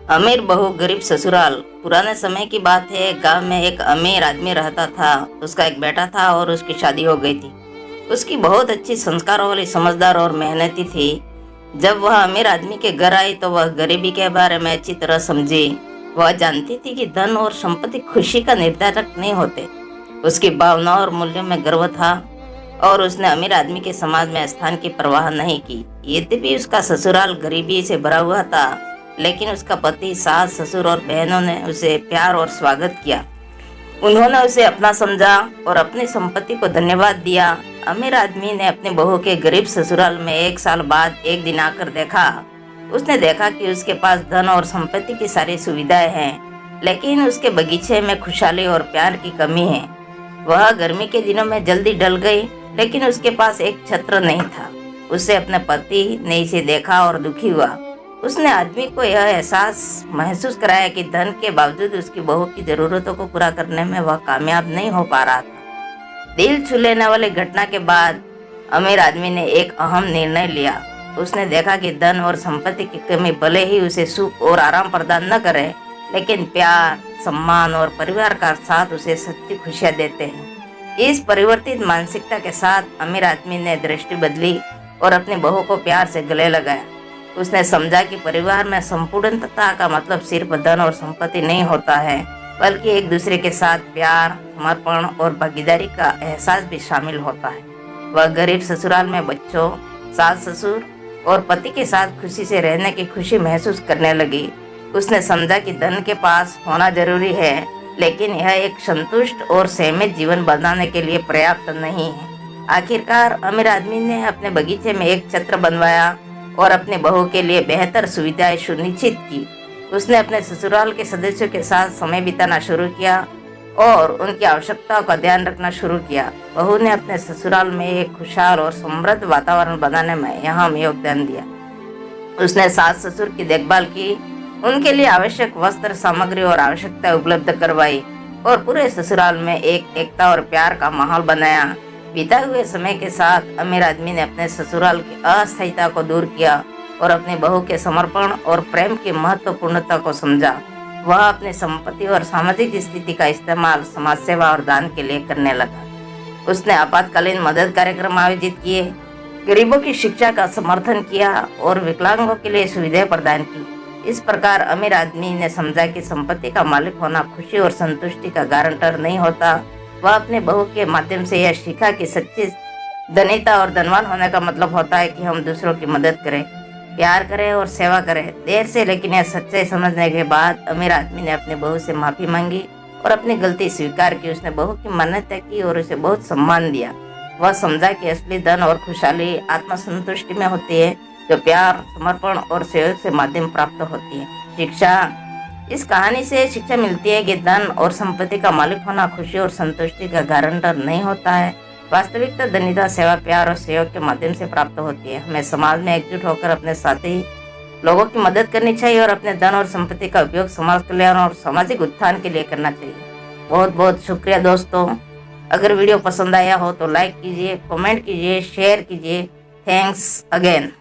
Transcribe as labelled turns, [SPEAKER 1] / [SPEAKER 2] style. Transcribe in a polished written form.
[SPEAKER 1] अमीर बहू गरीब ससुराल। पुराने समय की बात है। गांव में एक अमीर आदमी रहता था। उसका एक बेटा था और उसकी शादी हो गई थी। उसकी बहुत अच्छी संस्कारों वाली, समझदार और मेहनती थी। जब वह अमीर आदमी के घर आई तो वह गरीबी के बारे में अच्छी तरह समझी। वह जानती थी कि धन और संपत्ति खुशी का निर्धारक नहीं होते। उसकी भावनाओं और मूल्यों में गर्व था और उसने अमीर आदमी के समाज में स्थान की परवाह नहीं की। यद्यपि उसका ससुराल गरीबी से भरा हुआ था, लेकिन उसका पति, सास, ससुर और बहनों ने उसे प्यार और स्वागत किया। उन्होंने उसे अपना समझा और अपनी संपत्ति को धन्यवाद दिया। अमीर आदमी ने अपनी बहू के गरीब ससुराल में 1 साल बाद एक दिन आकर देखा। उसने देखा कि उसके पास धन और संपत्ति की सारी सुविधाएं हैं, लेकिन उसके बगीचे में खुशहाली और प्यार की कमी है। वह गर्मी के दिनों में जल्दी ढल गई, लेकिन उसके पास एक छत्र नहीं था। उसे अपने पति ने इसे देखा और दुखी हुआ। उसने आदमी को यह एहसास महसूस कराया कि धन के बावजूद उसकी बहू की जरूरतों को पूरा करने में वह कामयाब नहीं हो पा रहा था। दिल छू लेने वाली घटना के बाद अमीर आदमी ने एक अहम निर्णय लिया। उसने देखा कि धन और संपत्ति की कमी भले ही उसे सुख और आराम प्रदान न करे, लेकिन प्यार, सम्मान और परिवार का साथ उसे सच्ची खुशियां देते हैं। इस परिवर्तित मानसिकता के साथ अमीर आदमी ने दृष्टि बदली और अपनी बहू को प्यार से गले लगाया। उसने समझा कि परिवार में संपूर्णता का मतलब सिर्फ धन और संपत्ति नहीं होता है, बल्कि एक दूसरे के साथ प्यार, समर्पण और भागीदारी का एहसास भी शामिल होता है। वह गरीब ससुराल में बच्चों, सास ससुर और पति के साथ खुशी से रहने की खुशी महसूस करने लगी। उसने समझा कि धन के पास होना जरूरी है, लेकिन यह एक संतुष्ट और सहमत जीवन बनाने के लिए पर्याप्त नहीं है। आखिरकार अमीर आदमी ने अपने बगीचे में एक छत्र बनवाया और अपने बहू के लिए बेहतर सुविधाएं सुनिश्चित की। उसने अपने ससुराल के सदस्यों के साथ समय बिताना शुरू किया और उनकी आवश्यकताओं का ध्यान रखना शुरू किया। बहू ने अपने ससुराल में एक खुशहाल और समृद्ध वातावरण बनाने में अहम योगदान दिया। उसने सास ससुर की देखभाल की, उनके लिए आवश्यक वस्त्र सामग्री और आवश्यकता उपलब्ध करवाई और पूरे ससुराल में एक एकता और प्यार का माहौल बनाया। बीते हुए समय के साथ अमीर आदमी ने अपने ससुराल की अस्थायीता को दूर किया और अपनी बहू के समर्पण और प्रेम की महत्वपूर्णता को समझा। वह अपनी संपत्ति और सामाजिक स्थिति का इस्तेमाल समाज सेवा और दान के लिए करने लगा। उसने आपातकालीन मदद कार्यक्रम आयोजित किए, गरीबों की शिक्षा का समर्थन किया और विकलांगों के लिए सुविधाएं प्रदान की। इस प्रकार अमीर आदमी ने समझा कि संपत्ति का मालिक होना खुशी और संतुष्टि का गारंटर नहीं होता। वह अपने बहू के माध्यम से यह सीखा कि सच्ची धनिता और धनवान होने का मतलब होता है कि हम दूसरों की मदद करें, प्यार करें और सेवा करें। देर से लेकिन यह सच्चाई समझने के बाद अमीर आदमी ने अपनी बहू से माफी मांगी और अपनी गलती स्वीकार की। उसने बहू की मान्यता की और उसे बहुत सम्मान दिया। वह समझा कि असली धन और खुशहाली आत्मसंतुष्टि में होती है, जो प्यार, समर्पण और सहयोग से माध्यम प्राप्त होती है। शिक्षा। इस कहानी से शिक्षा मिलती है कि धन और संपत्ति का मालिक होना खुशी और संतुष्टि का गारंटर नहीं होता है। वास्तविकता धनिता, सेवा, प्यार और सहयोग के माध्यम से प्राप्त होती है। हमें समाज में एकजुट होकर अपने साथी लोगों की मदद करनी चाहिए और अपने धन और संपत्ति का उपयोग समाज कल्याण और सामाजिक उत्थान के लिए करना चाहिए। बहुत बहुत शुक्रिया दोस्तों। अगर वीडियो पसंद आया हो तो लाइक कीजिए, कमेंट कीजिए, शेयर कीजिए। Thanks again.